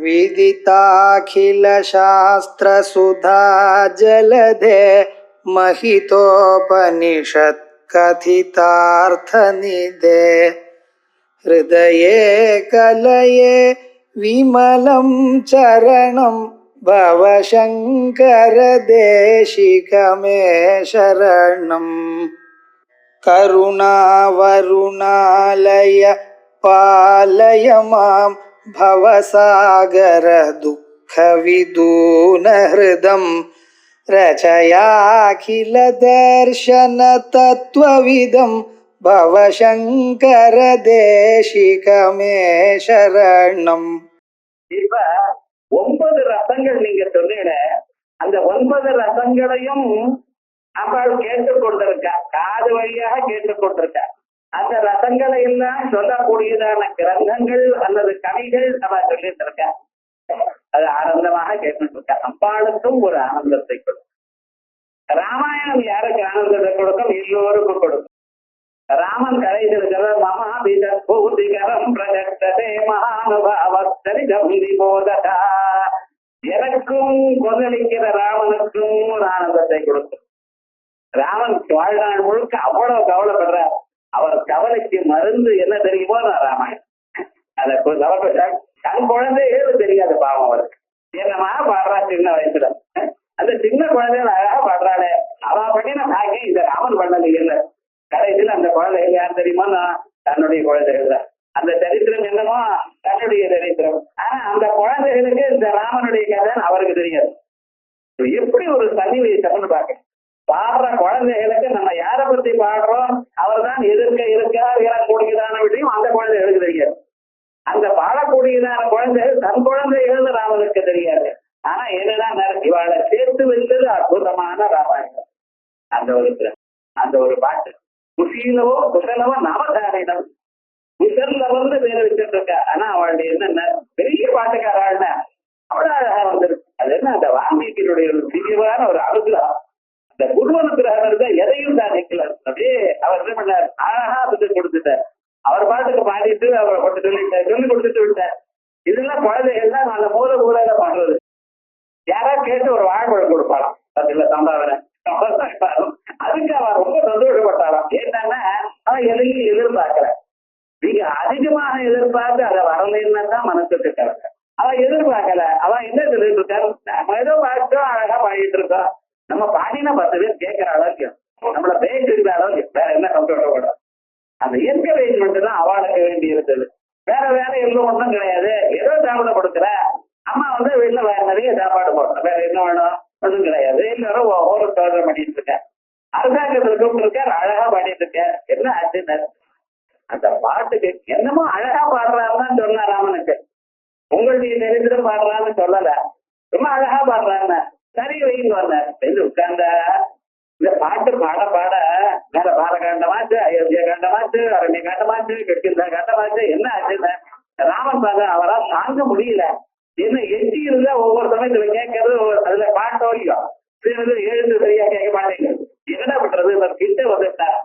विदिताखिलशास्त्रसुधा जलधे महितोपनिषत् कथितार्थनिधे हृदये कलये विमलं चरणं भवशङ्कर देशिकमे शरणम् करुणावरुणालय पालय मां भवसागर दुःखविदूनहृदं रचयाखिल दर्शन तत्त्वविदं भवशङ्कर देशिकमे शरणम्. இப்ப 9 ரசங்கள் நீங்க சொன்னீங்க. அந்த 9 ரசங்களையும் அவள் கேட்டுக்கொண்டிருக்கா, காது வழியாக கேட்டுக்கொண்டிருக்கா. அந்த ரசங்களை எல்லாம் சொல்லக்கூடியதான கிரந்தங்கள் அல்லது கவிகள் அவள் சொல்லிட்டு இருக்கா. அது ஆனந்தமாக கேட்டுட்டு இருக்கா. அம்பாளுக்கும் ஒரு ஆனந்தத்தை கொடுக்கும். ராமாயணம் யாருக்கு ஆனந்தத்தை கொடுக்கும்? எல்லோருக்கும் கொடுக்கும். ராமன் கரைந்திருக்கிற மகாபிதூதிகரம் பிரஜக்ததே மகானுபாவஸ்தரிதம் விபோததா. எனக்கும் கொந்தளிக்கிற ராமனுக்கும் ஒரு ஆனந்தத்தை கொடுக்கும். ராமன் வாழ்நாள் முழுக்க அவ்வளவு கவலைப்படுறார். அவர் கவலைக்கு மருந்து என்ன தெரியுமோ நான் ராமாயணம். அதை தன் குழந்தைகள் தெரியாது பாவம் அவருக்கு. என்னமா பாடுறா சின்ன வயசுல. அந்த சின்ன குழந்தைகள் அழகா பாடுறாளே, அவ பண்ணின பாக்கி இந்த ராமன் பண்ணது இல்லை. கடைசியில் அந்த குழந்தைகள் யார் தெரியுமோ நான் தன்னுடைய குழந்தைகள் தான். அந்த சரித்திரம் என்னமோ தன்னுடைய சரித்திரம். ஆனா அந்த குழந்தைகளுக்கு இந்த ராமனுடைய கதை அவருக்கு தெரியாது. எப்படி ஒரு சன்னிவேசம்னு பாக்க. பாடுற குழந்தைகளுக்கு நம்ம யாரை பத்தி பாடுறோம் அவர் தான் எதிர்க்க இருக்கிறார் இறக்கூடியதான விஷயம் அந்த குழந்தைகளுக்கு தெரியாது. அந்த பாடக்கூடியதான குழந்தைகள் தன் குழந்தைகள் ராமனுக்கு தெரியாது. ஆனா என்னதான் இவாளை சேர்த்து வைத்தது அற்புதமான ராமாயணம். அந்த ஒரு பாட்டு குஷீலவோ குசலவோ நவதாரிடம் குசல்ல வந்து வேற வச்சுட்டு இருக்கா. ஆனா அவளுடைய என்னென்ன பெரிய பாட்டுக்காராள்னா அவ்வளவு அழகா வந்துருக்கு. அது என்ன அந்த வால்மீகியினுடைய ஒரு திவ்யமான ஒரு அனுகிரகம். இந்த குருவனுகிரகம் தான் எதையும் தான் நிக்கல. அப்படியே அவர் என்ன பண்ணார், அழகா அதுக்கு கொடுத்துட்டார். அவர் பாட்டுக்கு பாடிட்டு அவரை கொண்டு சொல்லி கொடுத்துட்டு விட்டார். இதெல்லாம் குழந்தைகள் தான் அந்த மூலையில பாடுறது. யாராவது கேட்டு ஒரு வாழைப்பழம் கொடுப்பாளாம் அதுல சம்பாவனை. அதுக்கு அவன் ரொம்ப சந்தோஷப்பட்டாளாம். ஏன்னா அவன் எதையும் எதிர்பார்க்கல. நீங்க அதிகமாக எதிர்பார்த்து அதை வரலைன்னா தான் மனசுக்கு கவலை. அவன் எதிர்பார்க்கல. அவன் என்ன சொல்லிட்டு இருக்காரு, நம்ம ஏதோ பாட்டோம் அழகா பாடிட்டு இருக்கோம். நம்ம பாடினா 10 பேர் கேட்கிற அளவுக்கு நம்மள பேச்சு இருக்கிற அளவுக்கு வேற என்ன சந்தோஷப்படும். அந்த இயற்கை வயசு மட்டும் தான் அவளுக்கு வேண்டி இருந்தது. வேற எல்லாம் ஒன்றும் கிடையாது. ஏதோ சாப்பிட கொடுக்குற அம்மா வந்து வீட்டுல வேற நிறைய சாப்பாடு போடணும். வேற என்ன வேணும் ஒன்றும் கிடையாது. எல்லாரும் ஒரு சோதனை பண்ணிட்டு இருக்கேன். அரசாங்கத்துல கூப்பிட்டு இருக்காரு, அழகா பாடிட்டு இருக்கேன். என்ன ஆச்சுன்னு அந்த பாட்டுக்கு என்னமோ அழகா பாடுறாருன்னு சொன்னா ராமனுக்கு. உங்களுடைய நெருங்கிடம் பாடுறான்னு சொல்லல, ரொம்ப அழகா பாடுறான்னு. சரி வைங்க வந்தார். உட்கார்ந்த இந்த பாட்டு பாட மேல பாலகாண்டமாச்சு, அயோத்தியா காண்டமாச்சு, அரண்ய காண்டமாச்சு, கெட்டில்தா காண்டமாச்சு. என்ன ஆச்சுன்னு ராமன் பாங்க அவரால் தாங்க முடியல. என்ன எட்டி இருந்தா ஒவ்வொரு சமயத்துல கேட்கறது அதுல பாட்டோ இல்லையோ எழுந்து சரியா கேட்க மாட்டேங்குது. என்ன பண்றது? கிட்ட வந்துட்டார்.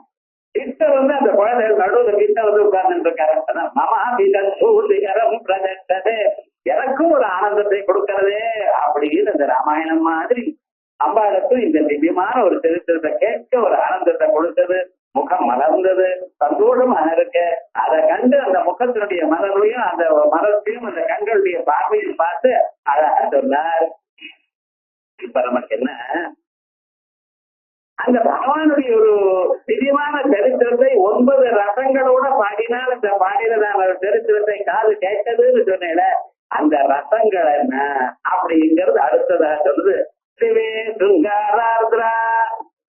கிட்ட வந்து அந்த குழந்தைகள் நடுவில் கிட்ட வந்து உட்கார்ந்து இருக்காரு. எனக்கும் ஒரு ஆனந்தத்தை கொடுக்கறதே அப்படின்னு இந்த ராமாயணம் மாதிரி அம்பாளுக்கும் இந்த திவ்யமான ஒரு சரித்திரத்தை கேட்க ஒரு ஆனந்தத்தை கொடுத்தது. முகம் மலர்ந்தது, சந்தோஷமாக இருக்க. அதை கண்டு அந்த முகத்தினுடைய மலரையும் அந்த மலர்த்தையும் அந்த கண்களுடைய பார்வையும் பார்த்து அழகா சொன்னார். இப்ப நமக்கு என்ன, அந்த பகவானுடைய ஒரு திவ்யமான சரித்திரத்தை 9 ரசங்களோட பாடினால் இந்த பாடினதான சரித்திரத்தை காது கேட்டதுன்னு சொன்னேன். அந்த ரசங்கள் என்ன அப்படிங்கிறது அடுத்ததாக சொல்லுது. சிவே சுங்காராத்ரா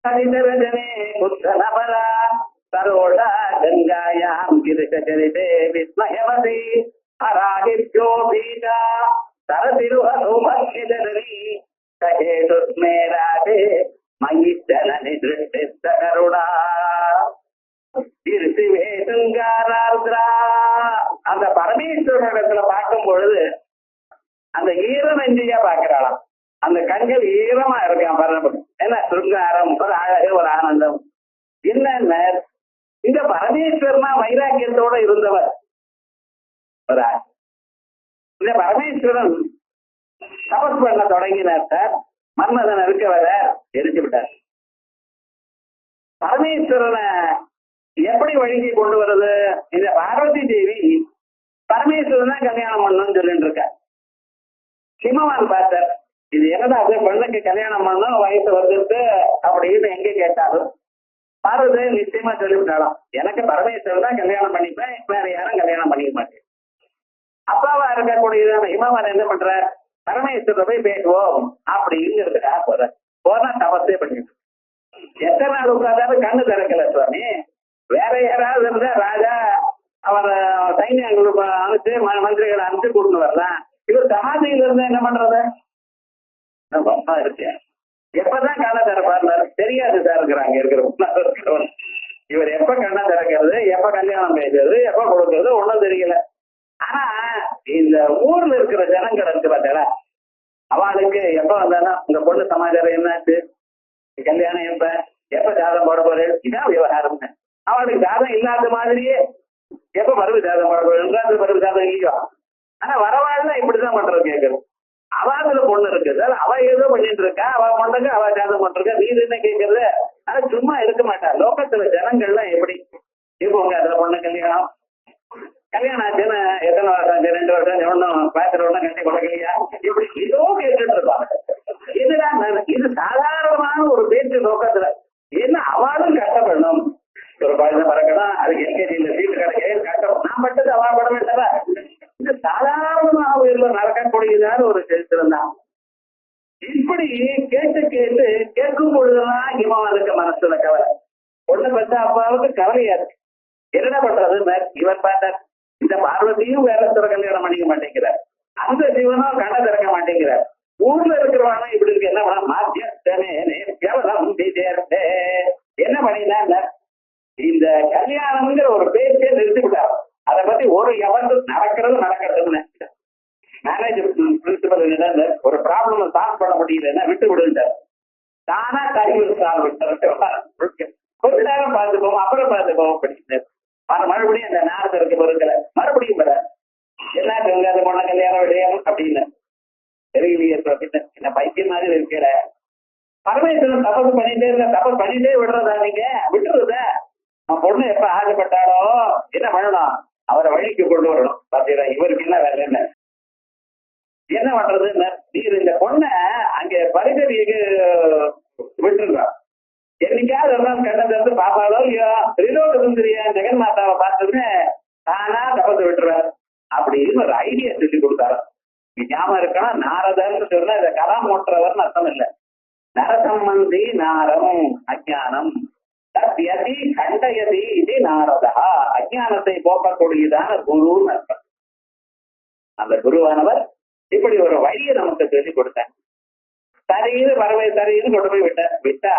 சரிதரஜனே புத்தனபரா சரோடா கங்காயாம் கிருஷரிதே விஸ்மயவதி அராகித்யோ பீடா சரதிருஹனுமக்கிதனி சகேதுஸ்மே ராதே மயித்தனனி திருஷ்டித்த கருணா சிவே சுங்காராத்ரா. அந்த பரமேஸ்வரனிடத்துல பார்க்கும் பொழுது அந்த ஈரம் நெஞ்சியா பாக்குறாளாம். அந்த கண்கள் ஈரமா இருக்கான் பரமன். என்ன சுருங்காரம், ஒரு அழகு, ஒரு ஆனந்தம். என்ன இந்த பரமேஸ்வரனா வைராக்கியத்தோட இருந்தவர் ஒரு இந்த பரமேஸ்வரன் தபஸ் பண்ண தொடங்கினார் சார். மன்மதன் இருக்க வர எரிஞ்சு விட்டார். பரமேஸ்வரனை எப்படி வழிக்கு கொண்டு வருது? இந்த பார்வதி தேவி பரமேஸ்வரன் தான் கல்யாணம் பண்ணணும்னு சொல்லிட்டு இருக்க. சிம்மவான் பார்த்தார், இது என்னடா அது, பெண்ணுக்கு கல்யாணம் பண்ணணும் வயசு வந்துட்டு அப்படின்னு எங்க கேட்டாலும் பார்வதி நிச்சயமா சொல்லிவிட்டாலும், எனக்கு பரமேஸ்வரன் தான் கல்யாணம் பண்ணிப்பேன், வேற யாரும் கல்யாணம் பண்ணிக்க மாட்டேன். அப்பாவா இருக்கக்கூடியதான இமாவன் என்ன பண்ற, பரமேஸ்வரரை போய் பேசுவோம் அப்படிங்கிறதுக்காக போனா தபஸே பண்ணிட்டு எத்தனை நாள் உட்கார்ந்தாலும் கண்ணு திறக்கல சுவாமி. வேற யாராவது இருந்தா ராஜா அவர் சைன்யங்களுக்கு அனுப்பிச்சு மந்திரிகளை அனுப்பிச்சு கூட்டு வரலாம். இவர் சமாதியில இருந்தா என்ன பண்றது? ரொம்ப இருக்கு. எப்பதான் கண்ணை திறப்பாரு தெரியாது சார். இருக்கிறாங்க இருக்கிற இவர் எப்ப கண்ணை திறக்கிறது, எப்ப கல்யாணம் பேசுறது, எப்ப கொடுக்கறது ஒன்றும் தெரியல. ஆனா இந்த ஊர்ல இருக்கிற ஜனங்கள் இருக்கு பார்த்தா, அவளுக்கு எப்ப வந்தாலும் உங்க பொண்ணு சமாச்சாரம் என்னாச்சு, கல்யாணம் எப்ப, எப்ப ஜாதம் போட போறேன், இதான் விவகாரம். அவளுக்கு ஜாதம் இல்லாத மாதிரியே எப்ப மறுபடி ஜாதம் போட போறேன், மறுபடி ஜாதம் இல்லையோ. ஆனா வரவாழ்லாம் இப்படிதான் பண்றது கேட்கறது. அவாதுல பொண்ணு இருக்குது, அவ ஏதோ பண்ணிட்டு இருக்கா, அவ பொண்ணுக்கு அவ ஜாதம் பண்றா, நீ என்ன கேட்கறது? ஆனா சும்மா இருக்க மாட்டா. லோகத்துல ஜனங்கள்லாம் எப்படி இப்போ உங்க அதுல பொண்ணு கல்யாணம் ஆச்சுன்னு எத்தனை வருஷம், 2 வருஷம், ஒன்னும் பாத்திர ஒன்னும் கட்டி கொடுக்கலையா, இப்படி ஏதோ கேட்டுட்டு இருப்பாங்க. இதுதான் இது சாதாரணமான ஒரு பேச்சு லோகத்துல. என்ன அவளும் கஷ்டப்படணும், ஒரு குழந்தை பறக்கணும், அதுக்கு எல்கேஜியில சீட்டு கிடைக்க கஷ்டம், நான் மட்டும் அவா பட வேண்டவா. இது சாதாரணமாக நடக்கக்கூடியதான ஒரு சரித்திரம் தான். இப்படி கேட்டு கேட்டு கேட்கும் பொழுதுதான் இவனுக்கு மனசுல கவலை. பொண்ணு பார்த்தா அப்பாவுக்கு கவலையா இருக்கு. என்ன பண்றது? இவர் பார்த்தார், இந்த பார்வதியும் வேற கல்யாணம் பண்ணிக்க மாட்டேங்கிறார், அந்த சிவனும் கண்ணை திறக்க மாட்டேங்கிறார். ஊர்ல இருக்கிறவானும் இப்படி இருக்கு. என்ன பண்ண மாத்தியமே என்ன பண்ணினா இந்த கல்யாணம்ங்கிற ஒரு பேச்சே நிறுத்தி விட்டார். அதை பத்தி ஒரு எவன் நடக்கிறதுன்னு மேனேஜ் பிரின்சிபல் ஒரு ப்ராப்ளம் சால்வ் பண்ண முடியலன்னா விட்டு விடுந்தார். தானா கையில் சால்வ் கொஞ்ச நேரம் பார்த்துப்போம், அப்புறம் பார்த்துப்போம் அப்படின்னு மறுபடியும் அந்த நாரதருக்கு பொருட்களை மறுபடியும் வர என்ன அது பொண்ண கல்யாணம் விடயம் அப்படின்னு தெரியலையே அப்படின்னு என்ன பைத்தியம் மாதிரி இருக்கிற. பரமேஸ்வரன் தபஸ் பண்ணிட்டே இருந்த, தபஸ் பண்ணிட்டே விடுறதா? நீங்க விட்டுறத பொண்ணு எப்ப ஆசைப்பட்டாலோ என்ன பண்ணணும், அவரை வழிக்கு கொண்டு வரணும். பாத்தீங்களா, இவருக்கு என்ன வேலை என்ன பண்றதுன்னு நீர் இந்த பொண்ணை அங்க பரிகதிக்கு விட்டுருந்தா. என்னைக்காவது ஒரு நாள் கண்ணை திறந்து பாப்பாலோ இல்லையோ, திரிலோக சுந்தரிய ஜெகன் மாதாவை பார்த்ததுன்னு தானா தபத்தை விட்டுருவார் அப்படின்னு ஒரு ஐடியா சொல்லி கொடுத்தாரு. ஞாபகம் இருக்கணும், நாரதன்னு சொன்னா இதை கலாம் ஓட்டுறவர்னு அர்த்தம் இல்லை. நரசம்பந்தி நாரம் அஜானம் தத்யதி கண்டயதி இது நாரதா. அஜானத்தை போக்கக்கூடியதான குருன்னு அர்த்தம். அந்த குருவானவர் இப்படி ஒரு வழியை நமக்கு சொல்லி கொடுத்தார். சரின்னு பறவை சரின்னு கொண்டு போய் விட்டா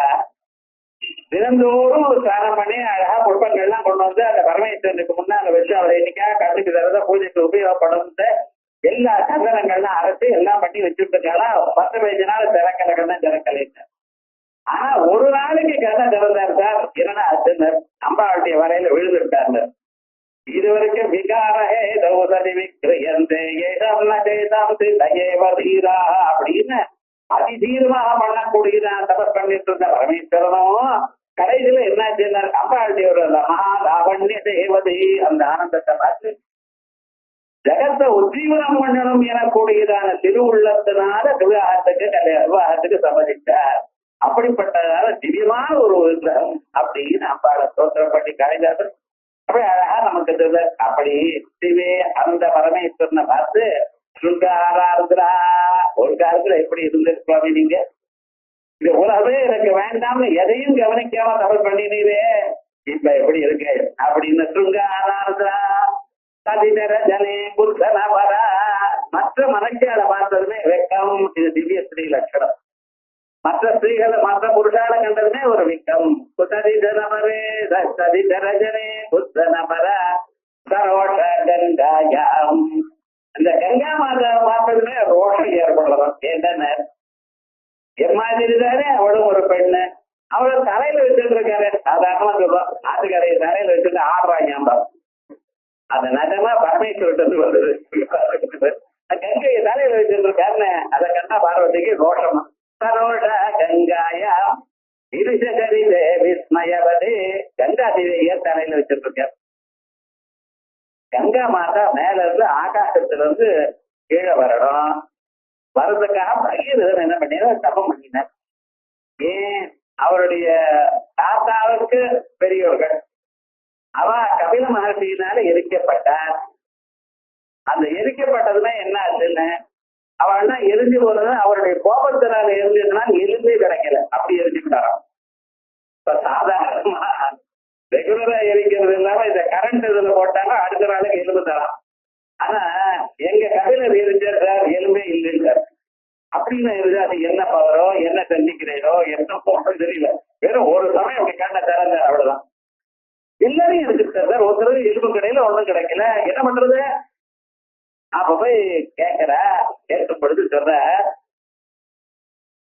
தினந்தோறும் ஒரு ஸ்நானம் பண்ணி அழகா புஷ்பங்கள்லாம் கொண்டு வந்து அந்த பரமேஸ்வரனுக்கு முன்னால வச்சு அவரை இன்னைக்காக கண்ணுக்கு தரத பூஜைக்கு உபயோகப்படுத்த எல்லா சந்தனங்கள்லாம் அரைச்சு எல்லாம் பண்ணி வச்சுருக்காங்களா. 10 15 நாள் திறக்கலை, கண்ணை திறக்கலை. ஆனா ஒரு நாளைக்கு கண்ணை திறந்தார் சார். என்னன்னா அம்பாவுடைய வரையில விழுந்துட்டார். இது வரைக்கும் விகாரே தௌசதி விக்ரியந்தே அப்படின்னு அதிதீரமாக பண்ணக்கூடியதான் தபஸ் பண்ணிட்டு இருந்த பரமேஸ்வரனும் கடைசியில என்னாச்சு, அம்பாளுடைய ஒரு மகாலாவண்ய தேவதை அந்த ஆனந்தத்தை பார்த்து ஜகத்தை உஜ்ஜீவனம் பண்ணணும் எனக்கூடியதான திருவுள்ளத்தினால விவாகத்துக்கு சம்மதித்தார். அப்படிப்பட்டதால திவ்யமான ஒரு விக்கிரகம் அப்படின்னு அம்பாளை ஸ்தோத்திரம் பண்ணி காய்ந்தார்கள். அப்படி அழகா நமக்கு தெரியல. அப்படி சிவே அந்த பரமேஸ்வரனை பார்த்து சுங்காராருந்திரா ஒரு காலத்துல எப்படி இருந்திருப்பாங்க நீங்க, இந்த உலகமே எனக்கு வேண்டாம்னு எதையும் கவனிக்காம தவறு பண்ணினீரே, இப்ப எப்படி இருக்கு அப்படின்னு சுங்காராருந்திரா சதிதரஜனே புத்தனவரா. மற்ற மனக்கால பார்த்ததுமே வெக்கம். இது திவ்ய ஸ்ரீ லட்சணம். மற்ற ஸ்திரீகளை மற்ற புருஷால கண்டதுமே ஒரு விக்கம். சதிதரமரே சதிதரஜனே புத்தனவர சரோஷ கங்காயாம். அந்த கங்கா மாதா பார்த்ததுமே ரோஷம் ஏற்படுறோம். என்ன எம்மாதிரி தானே அவளும் ஒரு பெண்ணு, அவளை தலையில வச்சுட்டு இருக்காரு. சாதாரணமா சொல்றோம், ஆட்டுக்கரையை தலையில வச்சுட்டு ஆடுறாங்க. அந்த நிஜமா பரமேஸ்வரத்து வந்தது. கங்கையை தலையில வச்சுட்டு இருக்காருன்னு அதை கண்டா பார்வதிக்கு ரோஷமா. சரோஷ கங்காயா இருஷரிதே விஸ்மயவதே. கங்கா தேவிய தலையில வச்சுட்டு இருக்காரு. கங்கா மாதா மேல இருந்து ஆகாசத்துல இருந்து கீழே வரணும். வர்றதுக்காக பகீரதன் என்ன பண்ணினார்? தபம் பண்ணினார். ஏன்? அவருடைய தாத்தாவுக்கு பெரியவர்கள் அவ கபில மகர்ஷியினால எரிக்கப்பட்டார். அந்த எரிக்கப்பட்டதுன்னா என்ன ஆச்சுன்னு அவள்னா எரிஞ்சு போனது அவருடைய கோபத்தினால எரிஞ்சதுனால எலும்பே கிடைக்கல, அப்படி எரிஞ்சுக்கிட்டாராம். இப்ப சாதாரணமா ரெகுலரா எரிக்கிறது இல்லாம இந்த கரண்ட் இதுல போட்டாங்க அடுத்த நாளுக்கு எலும்பு தரான். ஆனா எங்க கபிலர் எரிஞ்சார் சார், எலும்பே இல்லைன்னு. அப்படின்னு இருந்து அது என்ன பவரோ என்ன செஞ்சுக்கிறீரோ என்ன போறது தெரியல. வெறும் ஒரு சமயம் அப்படி கண்ண திறந்தார், அவ்வளவுதான். எல்லாரும் இருக்கு சார், ஒருத்தர் எலும்பு கடையில ஒண்ணும் கிடைக்கல, என்ன பண்றது? அப்ப போய் கேட்கிற, கேட்கும் பொழுது சொல்ற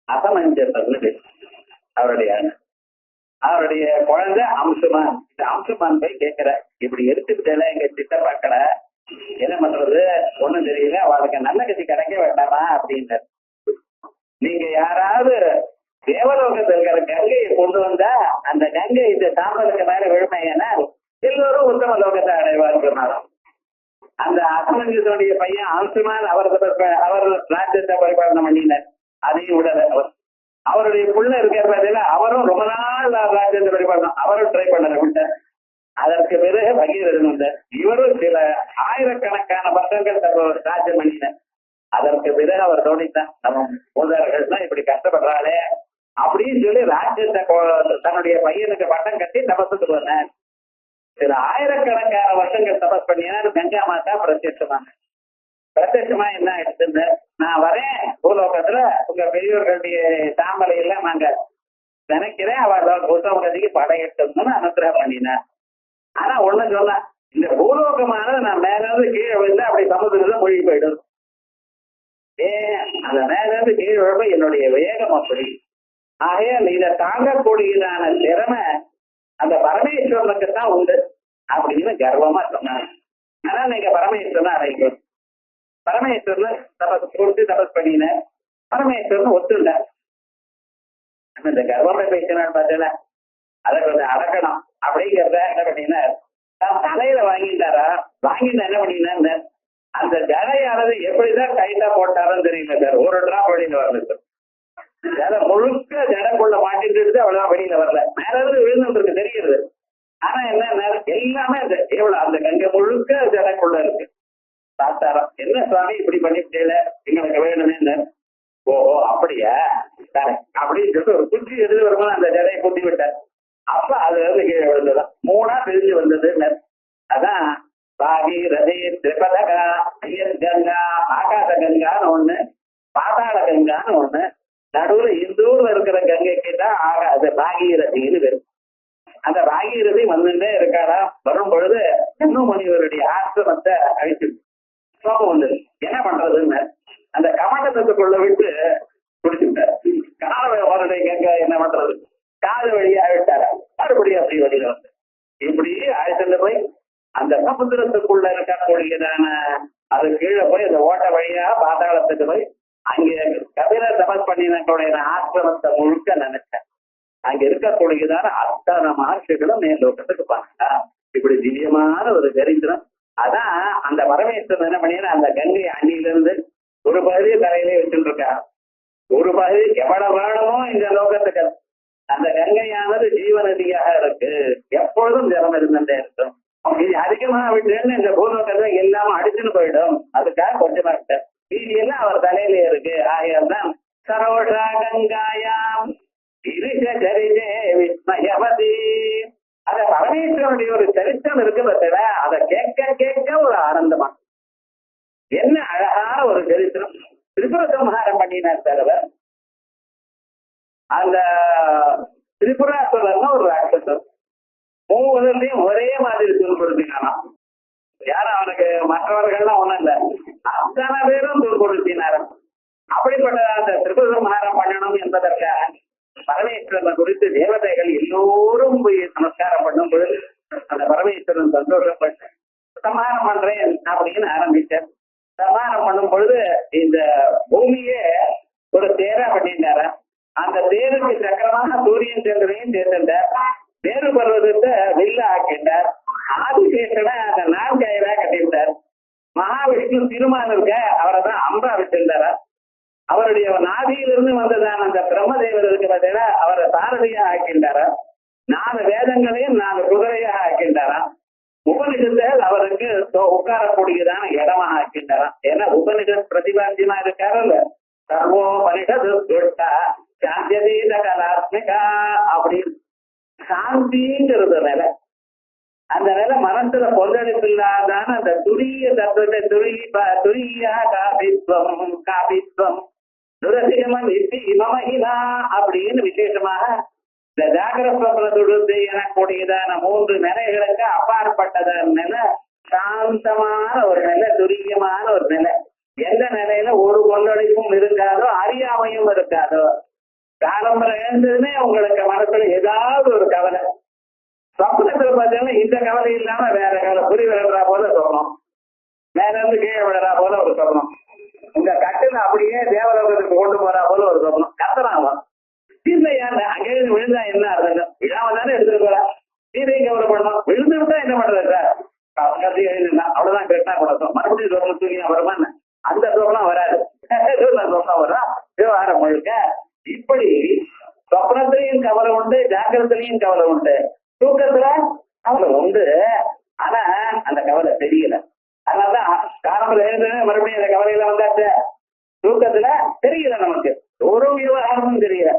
அசமஞ்சர் அவருடைய குழந்தை அம்சுமான். இந்த அம்சுமான் போய் கேட்கிற, இப்படி எடுத்துக்கிட்டேல எங்க சித்தப்பாக்கட என்ன பண்றது ஒண்ணும் தெரியல, அவளுக்கு நல்ல கட்சி கிடைக்க வேண்டாமா அப்படின்னு. நீங்க யாராவது தேவலோகத்தில் இருக்கிற கங்கையை கொண்டு வந்தா அந்த கங்கை இந்த சாம்பலுக்கு மேல விழுமையனா எல்லோரும் உத்தம லோகத்தை அடைவார்கள். அந்த அசமஞ்சனுடைய பையன் அம்சுமான் அவர் ராஜ்யத்தை பரிபாலனை பண்ணினார். அதையும் விடல. அவருடைய புள்ள இருக்கிற அவரும் ரொம்ப நாள் ராஜ்யத்தை பரிபாலனை அவரும் ட்ரை பண்ணல விட்டார். அதற்கு பிறகு பகீரதன் வந்தார். இவரும் சில ஆயிரக்கணக்கான வருஷங்கள் ராஜ்யம் பண்ணினார். அதற்கு பிறகு அவர் தோணித்தான், நம்ம மூதார்கள்லாம் இப்படி கஷ்டப்படுறாளே அப்படின்னு சொல்லி ராஜ்யத்தை தன்னுடைய பையனுக்கு பட்டம் கட்டி தபசுக்கு வந்தார். சில ஆயிரக்கணக்கான வருஷங்கள் தபஸ் பண்ணினார். கங்கா மாதா பிரத்யட்சமா என்ன எடுத்துங்க, நான் வரேன் பூலோகத்துல உங்க பெரியவர்களுடைய தாமலை எல்லாம் நாங்க நினைக்கிறேன், அவர் உத்தமகதிக்கு படையெடுத்தோம்னு அனுகிரகம் பண்ணினார். ஆனா ஒண்ணு சொல்ல, இந்த பூலோகமானது நான் மேல இருந்து கீழே விழுந்து அப்படி சமுதிரத்துல மொழி போயிடும். அந்த மேல இருந்து கீழே விழுப்ப என்னுடைய வேகம் அப்படி. ஆகையால் இதை தாங்கக்கூடியதான திறமை அந்த பரமேஸ்வரனுக்கு தான் உண்டு அப்படின்னு கர்வமா சொன்னாங்க. ஆனா நீங்க பரமேஸ்வரன் அடைக்கணும். பரமேஸ்வரன் தபஸ் பண்ணின பரமேஸ்வரன் ஒத்துள்ள இந்த கர்வமே பேசினான்னு பார்த்தல அதை கொஞ்சம் அடக்கணும் அப்படிங்கிறத என்ன பண்ணினா தலையில வாங்கிட்டாரா. வாங்கிட்டு என்ன பண்ணினா அந்த ஜடையானது எப்படிதான் டைட்டா போட்டாருன்னு தெரியல சார், ஒரு டிராப் வெளியில வரல சார். ஜடை முழுக்க ஜடைக்குள்ள மாட்டிட்டு இருந்து அவ்வளவுதான் வெளியில வரல, மேல இருந்து விழுந்துருக்கு தெரியுது. ஆனா என்ன எல்லாமே அந்த எவ்வளவு அந்த கங்கை முழுக்க ஜடைக்குள்ள இருக்கு. சாத்தாரம் என்ன சுவாமி இப்படி பண்ணிட்டேல, எங்களுக்கு வேணுமே. ஓஹோ அப்படியா அப்படின்னு சொல்லிட்டு ஒரு குச்சி எழுதி வரும்போது அந்த ஜடையை குத்தி விட்டார். அப்ப அதுல இருந்து கீழே விழுந்ததான் மூணா பிரிஞ்சு வந்தது. அதான் பாகீரதி திரிபதகா கங்கா ஆகாச கங்கான்னு ஒண்ணு, பாதாள கங்கான்னு ஒண்ணு, நடுவுல இந்தூர்ல இருக்கிற கங்கைக்கு தான் அது பாகீரதின்னு வரும். அந்த பாகீரதி வந்துட்டே இருக்காரா. வரும் பொழுது இன்னும் முனிவருடைய ஆசிரமத்தை அழிச்சு கோபம் வந்தது. என்ன பண்றதுன்னு அந்த கமண்டத்துக்குள்ள விட்டு குடிச்சுட்டார். காலவருடைய கங்கை என்ன பண்றது, காது வழியா விட்டாரா, மறுபடியும் அப்படி வழியில வந்து இப்படி அழைச்சிட்டு போய் அந்த சமுத்திரத்துக்குள்ள இருக்கக்கூடியதான அது கீழே போய் அந்த ஓட்ட வழியா பாதாளத்துக்கு போய் அங்கே கபில தபஸ் பண்ணின ஆசிரமத்தை முழுக்க நினைச்சேன். அங்க இருக்கக்கூடியதான அத்தனை மகர்ஷிகளும் மேலோக்கத்துக்கு பார்த்தா இப்படி திவ்யமான ஒரு சரித்திரம். அதான் அந்த பரமேஸ்வரன் என்ன பண்ணினா அந்த கங்கை அண்ணிலிருந்து ஒரு பகுதியை தலையிலே வச்சுட்டு இருக்கா, ஒரு பகுதி எவ்வளவு வேணுமோ இந்த லோகத்துக்கு. அந்த கங்கையானது ஜீவநதியாக இருக்கு, எப்பொழுதும் ஜலம் இருந்துட்டே இருக்கும். இது அதிகமா விட்டுன்னு இந்த பூலோகத்தை எல்லாமே அடிச்சுன்னு போயிடும். அதுக்காக கொஞ்சமா விட்டார். இது எல்லாம் அவர் தலையிலே இருக்கு. ஆகையால் தான் சரோஷா கங்காயாம் இருஷரிதே விஸ்மயவதி. அத பரமேஸ்வரனுடைய ஒரு சரித்திரம் இருக்கு பார்த்தா, அதை கேட்க கேட்க ஒரு ஆனந்தமா. என்ன அழகான ஒரு சரித்திரம். திரிபுர சம்ஹாரம் பண்ணினார் தலைவர். அந்த திரிபுராசுரன் ஒரு ராட்சசன் மூவரையும் ஒரே மாதிரி துன்புறுத்தினாராம். யாரும் அவனுக்கு மற்றவர்கள்லாம் ஒண்ணும் இல்லை, அத்தனை பேரும் துன்புறுத்தினாராம். அப்படிப்பட்ட அந்த திரிபுர சம்ஹாரம் பண்ணணும் என்பதற்காக பரமேஸ்வரனை குறித்து தேவதைகள் எல்லோரும் போய் நமஸ்காரம் பண்ணும் பொழுது அந்த பரமேஸ்வரன் சந்தோஷப்பட்டு சம்ஹாரம் பண்றேன் அப்படின்னு ஆரம்பிச்சார். சமானம் பண்ணும் பொழுது இந்த பூமியே ஒரு தேரா பண்ணிட்டார. அந்த தேருக்கு சக்கரமாக சூரியன் சந்திரனையும் சேர்ந்தார். மேரு பர்வதத்தை வில்ல ஆக்கிட்டார். ஆதிசேஷனை அந்த நான்கயிறா கட்டிட்டார். மகாவிஷ்ணு திருமால் இருக்க அவரை தான் அம்பா வச்சிருந்தாரா. அவருடைய நாதியிலிருந்து வந்ததான அந்த பிரம்மதேவருக்கு பார்த்தீங்கன்னா அவரை சாரதியா ஆக்கின்றாரா. 4 வேதங்களையும் 4 குதிரையா ஆக்கின்றாரா. உபனிஷத்துகள் அவருக்கு உட்காரக்கூடியதான இடமா ஆக்கின்றாராம். ஏன்னா உபனிஷத் பிரதிபாத்தியமா இருக்காருல்ல, சர்வோபனிஷத் சாந்தியதீத கலாத்மிகா அப்படின்னு சாந்திங்கிறது நிலை. அந்த நிலை மனசுல கொந்தளிப்பு இல்லாதான அந்த துரிய தத்துவத்தை துரியா காபித்வம் துரசிகமம் இத்தி இமமகிமா அப்படின்னு விசேஷமாக இந்த ஜாகிரஸ்வப்னத்துடன் எனக்கூடியதான 3 நிலைகளுக்கு அப்பாற்பட்டதான நிலை சாந்தமான ஒரு நிலை, துரியமான ஒரு நிலை. எந்த நிலையில ஒரு கொந்தளிப்பும் இருக்காதோ, அறியாமையும் இருக்காதோ. காலம்பரை எழுந்ததுமே உங்களுக்கு மனசுல ஏதாவது ஒரு கவலை. சொப்னத்துல பார்த்தீங்கன்னா இந்த கவலை இல்லாம வேற கவலை, குறி விழுறா போல சொப்னம், மேல இருந்து கீழே விழுறா போல ஒரு சொப்னம், உங்க கட்டுல அப்படியே தேவலோகத்துக்கு கொண்டு போறா போல ஒரு சொப்னம். கத்தனாமா இல்லையா? அங்கே விழுந்தா என்ன அர்த்தம்? விழாம தானே எடுத்துட்டு போறா. சீதையும் கவலை பண்ணணும். விழுந்து விட்டா என்ன பண்றது சார்? கத்தி எழுதுனா அவ்வளவுதான் கெட்டா கொடுத்தோம். மறுபடியும் சொப்னம் தூக்கி வருமா? அந்த சொப்னம் வராது. சொப்னம் வரா விவகாரம் முழுக்க. இப்படி சொப்னத்திலையும் கவலை உண்டு, ஜாக்கிரத்திலையும் கவலை உண்டு, தூக்கத்துல கவலை உண்டு. ஆனா அந்த கவலை தெரியல. அதனாலதான் காலம்புல எழுதுன்னு மறுபடியும் அந்த கவலையில வந்தாச்சு. தூக்கத்துல தெரியல, நமக்கு ஒரு விவகாரமும் தெரியல.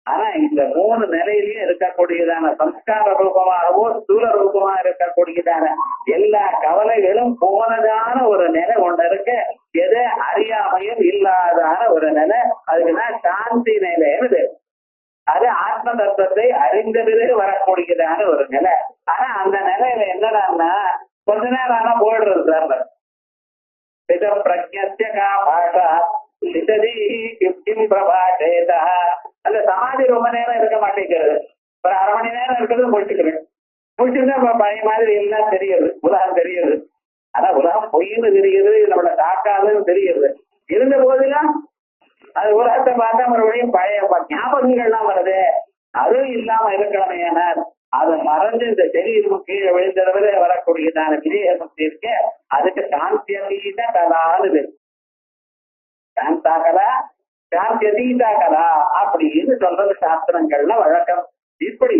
ஆனா இந்த 3 நிலையிலையும் இருக்கக்கூடியதான சம்ஸ்கார ரூபமாகவோ ஸ்தூல ரூபமா இருக்கக்கூடியதான எல்லா கவலைகளும் போனதான ஒரு நிலை ஒன்று இருக்கு. எது அறியாமையும் இல்லாதான ஒரு நிலை, அதுக்குதான் சாந்தி நிலைன்னு. அது ஆத்ம தத்துவத்தை அறிந்த பிறகு வரக்கூடியதான ஒரு நிலை. ஆனா அந்த நிலையில என்னடான்னா கொஞ்ச நேரம் ஆனா போயிடுறது சார். அந்த சமாதி ரொம்ப நேரம் இருக்க மாட்டேங்கிறது. ஒரு அரை மணி நேரம் இருக்கிறது முடிச்சுக்கிறேன். முடிச்சுட்டு பழைய மாதிரி எல்லாம் தெரியுது, உலகம் தெரியுது. ஆனா உலகம் பொய்ன்னு தெரியுது, நம்மள தாக்காதுன்னு தெரியுது. இருந்த போதெல்லாம் அது உலகத்தை பார்த்தா மறுபடியும் பழைய ஞாபகங்கள்லாம் வருது. அதுவும் இல்லாம இருக்கணும். ஏன்னா அதை மறைஞ்சு இந்த சரீரம் கீழே விழுந்தளவுல வரக்கூடியதான விஜயசக்தி இருக்கு. அதுக்கு சாந்தியதீத கலான்னு சாந்தா கலா, சாந்தியதீதா கலா அப்படின்னு சொல்றது சாஸ்திரங்கள்ல வழக்கம். இப்படி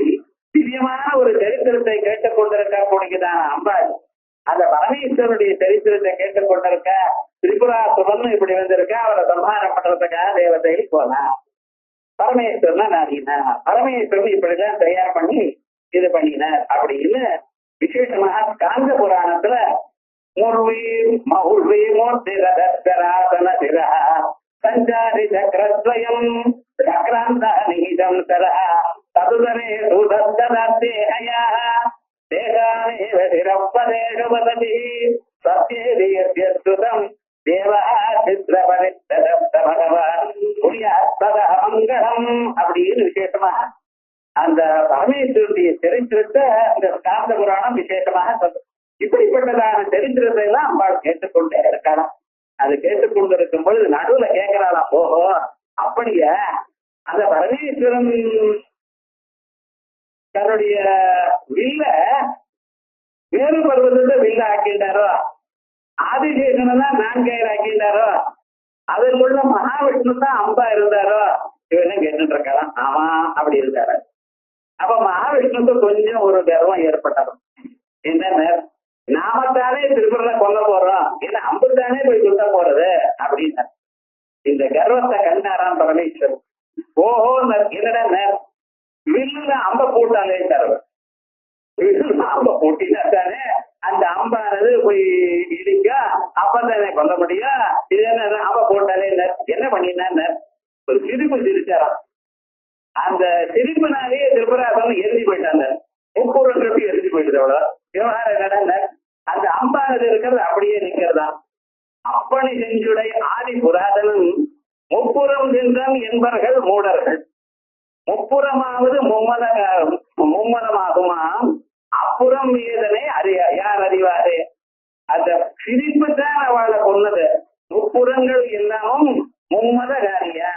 திவ்யமான ஒரு சரித்திரத்தை கேட்டுக்கொண்டிருக்கக்கூடியதான அம்பாள் அந்த பரமேஸ்வரனுடைய சரித்திரத்தை கேட்டுக்கொண்டிருக்க திரிபுராசுரன் இப்படி வந்திருக்க. அவரை சம்ஹாரம் பண்றதுக்காக தேவதையில் போனார். பரமேஸ்வரனா நாடினா பரமேஸ்வரன் இப்படிதான் தயார் பண்ணி இது பண்ணினார் அப்படின்னு விசேஷமாக ஸ்காந்த புராணத்துல சஞ்சாரி சக்கரத்வயம் சக்கராந்தம் சரா சதுதரே சுதத்தேயா தேகாமேவ சிரப்பதேஷவததி சத்யேதியத்யஸ்துதம் தேவா சித்ரபரித்ததப்த பகவான் புரியாத்மத மங்களம் அப்படின்னு விசேஷமாக அந்த பரமேஸ்வருடைய சரித்திரத்தை இந்த ஸ்காந்த புராணம் விசேஷமாக சொல்லும். இப்படிப்பட்டதான சரித்திரத்தை எல்லாம் அம்பாள் கேட்டுக்கொண்டே இருக்கலாம். அது கேட்டுக்கொண்டிருக்கும் பொழுது நடுவுல கேட்கிறாளாம், ஓஹோ அப்படியே அந்த பரமேஸ்வரன் தன்னுடைய வில்ல வேறு பருவத்தை வில்ல ஆக்கிட்டாரோ, ஆதிசேஷனை தான் நான்கயிறு ஆக்கிட்டாரோ, அதற்குள்ள மகாவிஷ்ணு தான் அம்பா இருந்தாரோ, இவெல்லாம் கேட்டுட்டு இருக்கலாம். ஆமா அப்படி இருக்காரு. அப்ப மகாவிஷ்ணுக்கு கொஞ்சம் ஒரு கர்வம் ஏற்பட்டது. என்ன, நாமத்தானே திருப்பூர்ல கொல்ல போறோம், என்ன அம்புத்தானே போய் சுத்த போறது அப்படின்னு இந்த கர்வத்தை கண்டாராம் பரமேஸ்வரன். ஓஹோ என்னடா வில்லுல அம்ப போட்டாலே தருவ, வில்லுல அம்ப போட்டினா தானே அந்த அம்பானது போய் இடிக்க, அப்பதானே கொல்ல முடியும். இது என்ன அம்ப போட்டாலே என்ன பண்ணினா ஒரு சிரிப்பு சிரிச்சாராம். அந்த சிரிப்புனாலேயே திருப்பராசன் எரிஞ்சு போயிட்டாங்க. 30 ரூபாய் எரிஞ்சு போயிடுது. அவ்வளவு விவகாரம் என்னடா அந்த அம்பானது இருக்கிறது அப்படியே நிக்கிறதா. அப்பணி செஞ்சுடை ஆதி புராதனும் முப்புறம் சென்றான் என்பர்கள் மூடர்கள். முப்புறமாவது மும்மலமாகுமா, அப்புறம் வேதனை யார் அறிவாரே. அந்த சிரிப்பு தான் அவளை கொன்னது. முப்புறங்கள் எல்லாமும் மும்மத காரியா,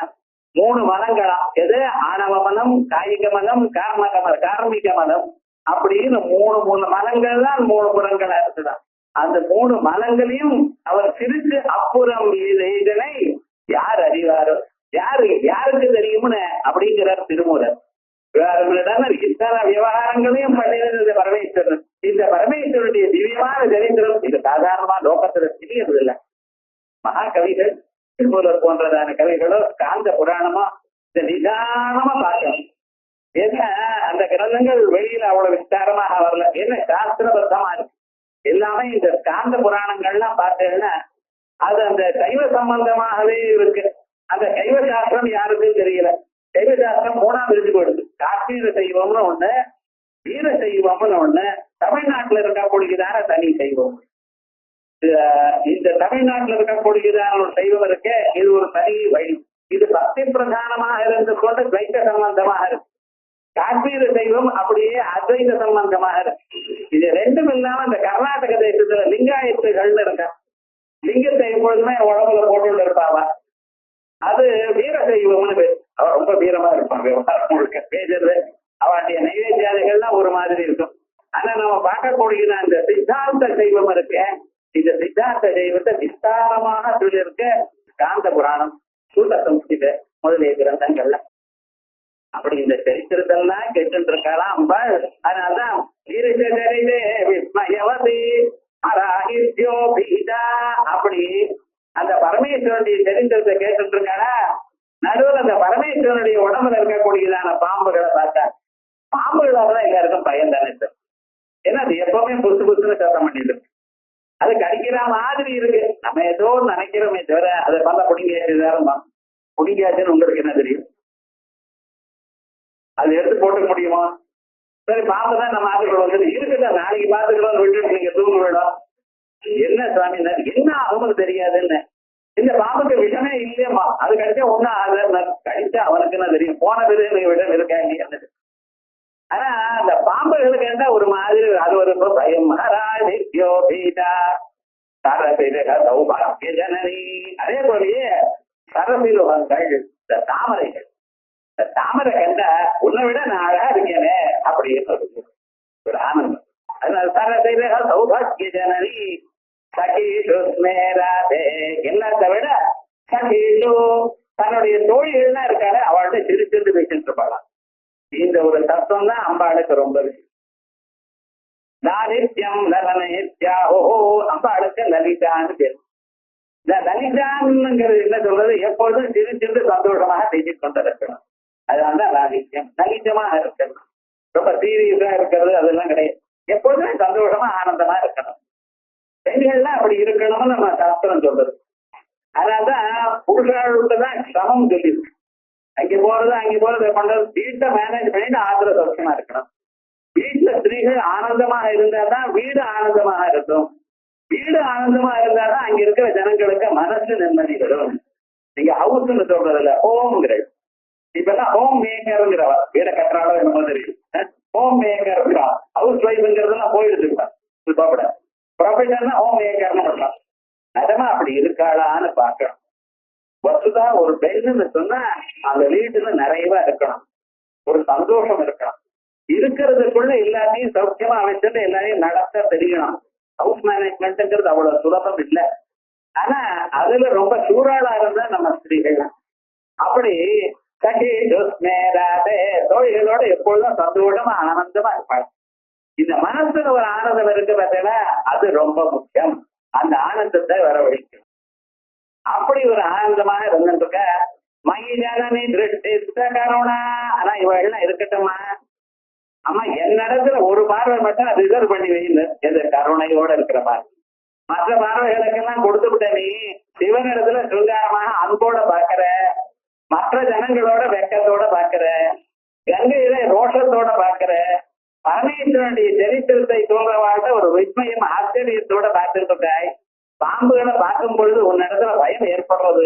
3 மதங்களாம். எது? ஆணவ மதம், காயிக மதம், கார்மிக மதம் அப்படின்னு 3 மதங்கள் தான் 3 புறங்களா இருக்குதான். அந்த 3 மதங்களையும் அவர் சிரித்து அப்புறம் இதனை யார் அறிவாரோ, யாருக்கு தெரியும்னு அப்படிங்கிறார் திருமூலர். இத்தனை விவகாரங்களையும் பண்ணிருந்தது பரமேஸ்வரன். இந்த பரமேஸ்வரனுடைய திவ்யமான சரித்திரம் இது சாதாரணமா லோகத்துல தெரியறது இல்லை. மகாகவிகள் திருமூலர் போன்றதான கவிகளோ காந்த புராணமோ இந்த நிதானமா பார்க்கணும். ஏன்னா அந்த கிரந்தங்கள் வெளியில அவ்வளவு விஸ்தாரமாக வரல. என்ன சாஸ்திரபத்தமா இருக்கு எல்லாமே. இந்த காந்த புராணங்கள்லாம் பார்த்தேன்னா அது அந்த சைவ சம்பந்தமாகவே இருக்கு. அந்த சைவ சாஸ்திரம் யாருக்கும் தெரியல. சைவ சாஸ்திரம் 3ஆ பிரிஞ்சு போயிடுது. காஷ்மீர சைவம்னு ஒண்ணு, வீர சைவம்னு ஒண்ணு, தமிழ்நாட்டுல இருக்கக்கூடியதான தனி சைவம். இந்த தமிழ்நாட்டுல இருக்கக்கூடியதான ஒரு சைவம் இருக்கு, இது ஒரு தனி வழி. இது பக்தி பிரதானமாக இருந்து கொண்டு துவைத்த சம்பந்தமாக இருக்கு. காஷ்மீர சைவம் அப்படியே அத்வைத சம்பந்தமாக இருக்கு. இது ரெண்டும் இல்லாம இந்த கர்நாடக தேசத்துல லிங்காயத்துகள்னு இருக்கா. லிங்கத்தை எப்பொழுதுமே உடம்புல போட்டு இருப்பாவா, அது வீர சைவம்னு பேர். அவ ரொம்ப வீரமா இருப்பாங்க. முழுக்க பேசுறது அவனுடைய நைவேத்தியாதிகள்லாம் ஒரு மாதிரி இருக்கும். ஆனா நம்ம பார்க்கக்கூடிய அந்த சித்தாந்த சைவம் இருக்கு. இந்த சித்தாந்த சைவத்தை விஸ்தாரமாக சொல்லியிருக்க காந்த புராணம், சூத சம்ஸ்கிருத முதலிய கிரந்தங்கள்ல. அப்படி இந்த சரித்திரத்தெல்லாம் கேட்டு இருக்கலாம் அம்பாள். அதனால்தான் அப்படி அந்த பரமேஸ்வரனுடைய சரித்திரத்தை கேட்டு இருக்காளா. நடுவில் அந்த பரமேஸ்வரனுடைய உடம்புல இருக்கக்கூடியதான பாம்புகளை பார்த்தா, பாம்புகளால எல்லாருக்கும் பயம் தானே சார். ஏன்னா அது எப்பவுமே புதுசு புதுசுன்னு சத்தம் பண்ணிட்டு இருக்கு. அது கடிக்கிற மாதிரி இருக்கு. நம்ம ஏதோ நினைக்கிறோமே தவிர அதை பார்த்தா புடிங்காச்சுதான். புடிங்காச்சுன்னு உங்களுக்கு என்ன தெரியும்? அது எடுத்து போட்டுக்க முடியுமா? சரி, பாம்பு தான் நம்ம ஆத்துக்குள்ள வந்து இருக்குதா, நாளைக்கு பாத்துக்கிறோம் விட்டு நீங்க தூங்க விடும். என்ன சுவாமி என்ன ஆகும்னு தெரியாதுன்னு. இந்த பாம்புக்கு விஷமே இல்லையம்மா, அது கடிச்சா ஒன்னும் ஆகுது. கடிச்சா அவனுக்கு என்ன தெரியும்? போன பிறகு விடம் இருக்கா இல்லையா? ஆனா அந்த பாம்புகளுக்கு என்ன ஒரு மாதிரி அது ஒரு பயம். அதே போலயே சரசிலுகங்கள், இந்த தாமரைகள், இந்த தாமரை கண்டா உன்னை விட நான் அழகா இருக்கேனே அப்படின்னு ஒரு ஆனந்தம். அதனால சரசிலுக சௌபாகிய ஜனனி சகீஷு ஸ்மேராதே, எல்லாத்த விட சகீஷு தன்னுடைய தோழிகள்லாம் இருக்காரு, அவள்கிட்ட சிரிச்சிருந்து பேசிட்டு இருப்பாளாம். இந்த ஒரு தத்துவம் தான் அம்பாளுக்கு ரொம்ப விஷயம். லாலித்யம் லலனேத்யா, ஓஹோ அம்பாளுக்கு லலிதான்னு பேர். இந்த லலிதான்ங்கிறது என்ன சொல்றது? எப்பொழுதும் சிரிச்சிருந்து சந்தோஷமாக பேசிக் கொண்டிருக்கணும். அதனால்தான் லாலித்யம், லலிதமாக இருக்கணும். ரொம்ப சீரியஸா இருக்கிறது அதெல்லாம் கிடையாது. எப்பொழுதுமே சந்தோஷமா ஆனந்தமா இருக்கணும். பெண்கள்லாம் அப்படி இருக்கணும்னு நம்ம சாஸ்திரம் சொல்றது. அதனால்தான் புருஷர்களுக்கு தான் சிரமம் சொல்லியிருக்கு. அங்கே போறது பண்றது, வீட்டை மேனேஜ் பண்ணிட்டு ஆத்திர சௌக்கியமா இருக்கணும். வீட்டுல ஸ்திரீகள் ஆனந்தமாக இருந்தாதான் வீடு ஆனந்தமாக இருக்கும். வீடு ஆனந்தமா இருந்தாதான் அங்க இருக்கிற ஜனங்களுக்கு மனசு நிம்மதி வரும். நீங்க ஹவுஸ்ன்னு சொல்றதுல ஹோம்ங்கிறது. இப்ப எல்லாம் ஹோம் மேக்கருங்கிறவா, வீடை கட்டுறாளோ என்னமோ தெரியும். ஹோம் மேக்கர் ஹவுஸ் ஒய்ஃப்ங்கிறதுலாம் போயிடுது. ப்ரொஃபஷன்னா ஹோம் மேக்கர்னு பண்ணலாம். நிஜமா அப்படி இருக்காளான்னு பாக்கணும். வசுதா ஒரு பெண்ணுன்னு சொன்னா அந்த வீட்டுல நிறையவா இருக்கணும், ஒரு சந்தோஷம் இருக்கணும். இருக்கிறதுக்குள்ள எல்லாத்தையும் சௌக்கியமா அமைச்சுட்டு எல்லாரையும் நடத்த தெரியணும். ஹவுஸ் மேனேஜ்மெண்ட்ங்கிறது அவ்வளவு சுலபம் இல்லை. ஆனா அதுல ரொம்ப சூறாளா இருந்தா நம்ம ஸ்திரீகள். அப்படி தோழிகளோட எப்பொழுதும் சந்தோஷமா ஆனந்தமா இருப்பாங்க. இந்த மனசுல ஒரு ஆனந்தம் இருக்கு பார்த்தீங்கன்னா, அது ரொம்ப முக்கியம். அந்த ஆனந்தத்தை வரவழைக்கும். அப்படி ஒரு ஆனந்தமாக இருந்துருக்க மகிழனி திருஷ்டி கருணா. ஆனா இவெல்லாம் இருக்கட்டும்மா, அம்மா என்னிடத்துல ஒரு பார்வை மட்டும் ரிசர்வ் பண்ணி வைன்னு, எது கருணையோட இருக்கிற பார்வை. மற்ற பார்வைகளுக்கெல்லாம் கொடுத்து விட்ட நீ சிவனிடத்துல சுங்காரமாக அன்போட பாக்குற, மற்ற ஜனங்களோட வெக்கத்தோட பாக்குற, கங்கையில ரோஷத்தோட பாக்குற, பரமேஸ்வரனுடைய சரித்திரத்தை சொல்றவாழ்கிட்ட ஒரு விஸ்மயம் ஆச்சரியத்தோட பார்த்துருக்காய். பாம்புகளை பார்க்கும் பொழுது உன் இடத்துல பயம் ஏற்படுறது,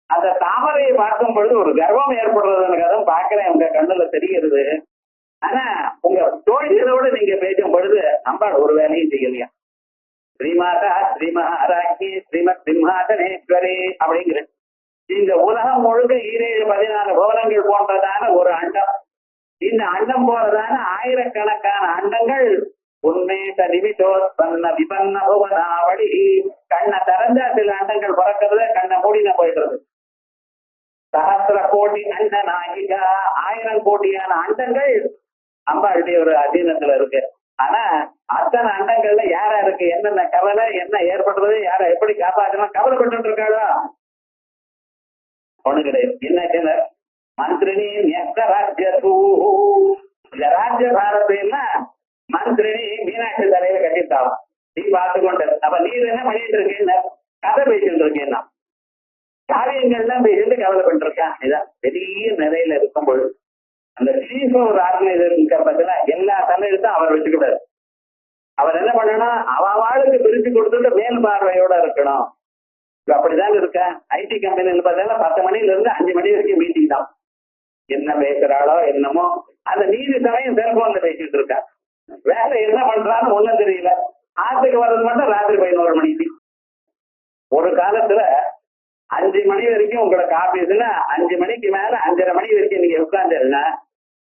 அந்த தாமரையை பார்க்கும் பொழுது ஒரு கர்வம் ஏற்படுறதுன்னு பாக்குறேன், உங்க கண்ணுல தெரிகிறது. ஆனா உங்க தோழிகளோட நீங்க பேசும் பொழுது அம்பாள் ஒரு வேலையும் செய்யலையா. ஸ்ரீமாதா ஸ்ரீ மகாராஜி ஸ்ரீமத் சிம்ஹாசனேஸ்வரி அப்படிங்கிற இந்த உலகம் முழுக்க 14 புவனங்கள் போன்றதான ஒரு அண்டம். இந்த அண்டம் போறதான ஆயிரக்கணக்கான அண்டங்கள் உண்மேத நிமிஷோத்பன்ன விபன்ன புவனாவளி. கண்ணை திறந்தா சில அண்டங்கள் பிறக்கிறது, கண்ணை மூடின போயிடுறது. சஹஸ்ர கோடி அண்ட நாயிகா, 1000 கோடியான அண்டங்கள் அம்பாளுடைய ஒரு அதீனத்துல இருக்கு. ஆனா அத்தனை அண்டங்கள்ல யாரா இருக்கு, என்னென்ன கவலை, என்ன ஏற்படுறது, யாரை எப்படி காப்பாற்றணும் கவலைப்பட்டு இருக்காளோ ஒண்ணு கிடையாது. என்ன மந்திரினி ராஜ்ய இந்த ராஜ்ய பாரதியன்னா மந்திரினி மீனாட்சி தலையில கட்டிட்டாலும் நீ பார்த்து கொண்டு. அப்ப நீர் என்ன பண்ணிட்டு இருக்கேன், கதை பேசிட்டு இருக்கேன்னா காரியங்கள்லாம் பேசிட்டு கவலைப்பட்டு இருக்கான். இதான் பெரிய நிலையில இருக்கும் பொழுது அந்த சீஃப் ஒரு ஆர்கனைசேஷன் பத்தில எல்லா தலையெழுத்தும் அவர் வச்சுக்கூடாது. அவர் என்ன பண்ணணும், அவளுக்கு பிரிச்சு கொடுத்துட்டு மேல் பார்வையோட இருக்கணும். அப்படிதான் இருக்க ஐடி கம்பெனியில் பார்த்தீங்கன்னா 10 மணில இருந்து 5 மணி வரைக்கும் மீட்டிங் தான். என்ன பேசுறாளோ என்னமோ அந்த நீதி சமயம் செல்போன்ல பேசிட்டு இருக்கா. வேலை என்ன பண்றான்னு ஒண்ணும் தெரியல. ஆத்துக்கு வர்றது மட்டும் ராத்திரி 11 மணிக்கு. ஒரு காலத்துல 5 மணி வரைக்கும் உங்களுக்கு ஆபீஸ்ல 5 மணிக்கு மேல 5:30 மணி வரைக்கும் நீங்க உட்கார்ந்துருந்தா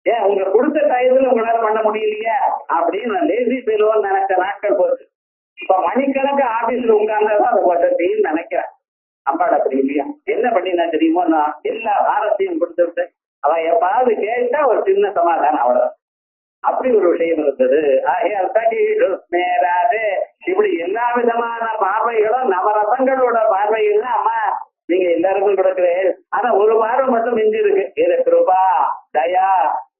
ஏன் உங்க கொடுத்த டயத்துல உங்களால பண்ண முடியலையா அப்படின்னு லேசி பெறுவோம்னு நினைச்ச நாட்கள் போச்சு. இப்ப மணிக்கணக்கு ஆபீஸ்ல உட்கார்ந்தாதான் அது வசதின்னு நினைக்கிறேன். அம்பாட அப்படி இல்லையா, என்ன பண்ணினா தெரியுமோ, நான் எல்லா பாரத்தையும் கொடுத்துட்டு அவ எப்பாவது கேட்டா ஒரு சின்ன சமாதானம் அவ்வளவு. அப்படி ஒரு விஷயம் இருந்தது. இப்படி எல்லா விதமான பார்வைகளும் நவரசங்களோட பார்வைகள் அம்மா நீங்க எல்லாருக்கும் கொடுக்குறேன். ஆனா ஒரு பார்வை மட்டும் மிஞ்சி இருக்கு. இது கிருபா தயா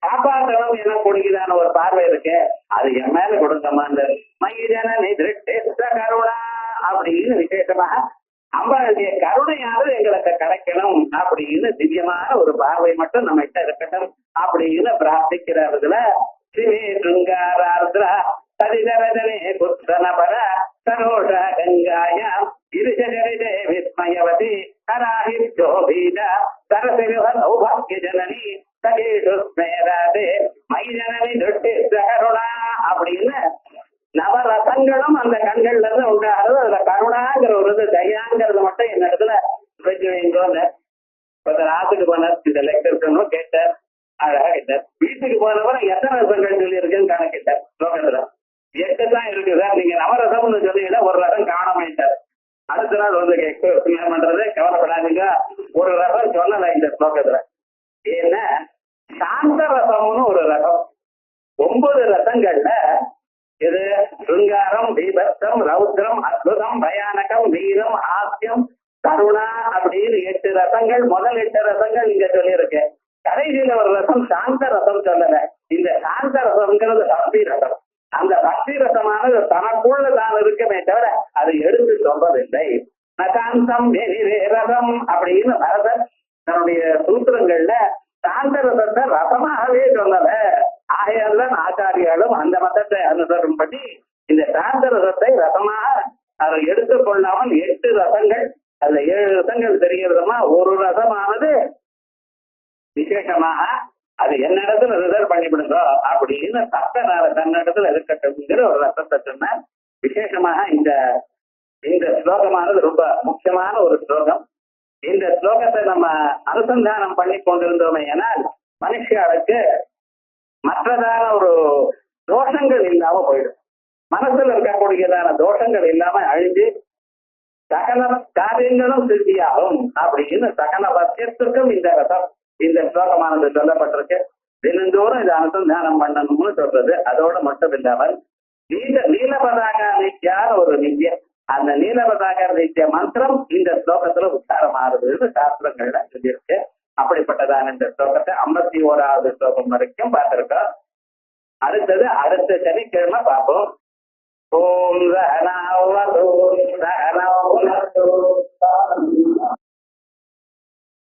காப்பாற்றணும் என கொடுக்குதான ஒரு பார்வை இருக்கு. அது என் மேல கொடுங்கம்மா. அந்த மையன கருணா அப்படின்னு விசேஷமா அம்பாளுடைய கருணையானது எங்களுக்கு கிடைக்கணும் அப்படின்னு திவ்யமான ஒரு பார்வை மட்டும் நம்ம கிட்ட இருக்கட்டும் அப்படின்னு பிரார்த்திக்கிறதுல சிவே சுங்காராத்ரா சதிதரதனே புத்தனபர சரோஷ கங்காயா இருஷகரிதே விஸ்மயவதி கராஹிஜோபீத சரசிருவ சௌபாகிய ஜனனி சகேஷு ஸ்மேராதே மை ஜனனி துட்டி கருணா அப்படின்னு நவரசங்களும் அந்த கண்கள்ல இருந்து உண்டாகிறது. அதுல கருணாங்கிற ஒரு தயாங்கிறது மட்டும் என்ன இடத்துல வச்சு வைங்கோன்னு ஆத்துக்கு போனார். இந்த லெக்சர் கேட்டார், அழகா கேட்டார். வீட்டுக்கு போனவரை எத்தனை ரசங்கள் சொல்லி இருக்குன்னு கணக்கிட்டார். ஸ்லோகத்துல 8 தான் இருக்குதா, நீங்க நவரசம்னு சொன்னீங்கன்னா ஒரு ரசம் காணமாயிட்டார். அடுத்த நாள் வந்து எக்ஸ்பிளைன் பண்றது கவலைப்படாதீங்க, ஒரு ரசம் சொல்லல இந்த ஸ்லோகத்துல. ஏன்னா சாந்த ரசம்னு ஒரு ரசம். 9 ரசங்கள்ல இது சுங்காரம், தீபத்தம், ரௌத்ரம், அத்புதம், பயானகம், வீரம், ஹாஸ்யம், கருணா அப்படின்னு 8 ரசங்கள். முதல் 8 ரசங்கள் இங்க சொல்லியிருக்கு. கடைசியில ஒரு ரசம் சாந்த ரசம் சொல்லல. இந்த சாந்த ரசம்ங்கிறது பக்தி ரசம். அந்த பக்தி ரசமானது தனக்குள்ள தான் இருக்குமே தவிர அதை எடுத்து சொல்றதில்லை. நகாந்தம் ரசம் அப்படின்னு பரதர் தன்னுடைய சூத்திரங்கள்ல சாந்த ரசத்தை ரசமாகவே சொல்லல. ஆகையால்தான் ஆச்சாரியாலும் அந்த மதத்தை அனுசரம் பண்ணி இந்த சாந்த ரசத்தை ரசமாக அதை எடுத்துக்கொள்ளாமல் 8 ரசங்கள், அதுல 7 ரசங்கள் தெரிகிறதுமா ஒரு ரசமானது விசேஷமாக அது என்ன இடத்துல ரிசர்வ் பண்ணிவிடுங்க அப்படின்னு சப்தனால தன்னிடத்துல இருக்கட்டும்ங்கிற ஒரு ரசத்தை சொன்ன. விசேஷமாக இந்த இந்த ஸ்லோகமானது ரொம்ப முக்கியமான ஒரு ஸ்லோகம். இந்த ஸ்லோகத்தை நம்ம அனுசந்தானம் பண்ணி கொண்டிருந்தோமே ஏனால் மனுஷியாளுக்கு மற்றதான ஒரு தோஷங்கள் இல்லாம போயிடும். மனசுல இருக்கக்கூடியதான தோஷங்கள் இல்லாம அழிஞ்சு சகல காரியங்களும் சித்தியாகும் அப்படின்னு சகல பட்சத்திற்கும் இந்த ரசம் இந்த ஸ்லோகமானது சொல்லப்பட்டிருக்கு. தினந்தோறும் இதை அனுசந்தானம் பண்ணணும்னு சொல்றது. அதோட மட்டும் இல்லாமல் நீலபதாக நித்தியான ஒரு நித்தியம், அந்த நீலபதாக நித்திய மந்திரம் இந்த ஸ்லோகத்துல உச்சாரமாகுதுன்னு சாஸ்திரங்கள்ல சொல்லியிருக்கு. அப்படிப்பட்டதான இந்த ஸ்லோகத்தை 51வது ஸ்லோகம் வரைக்கும் பார்த்திருக்கோம். அடுத்தது அடுத்த சனிக்கிழமை பார்ப்போம். ஓம்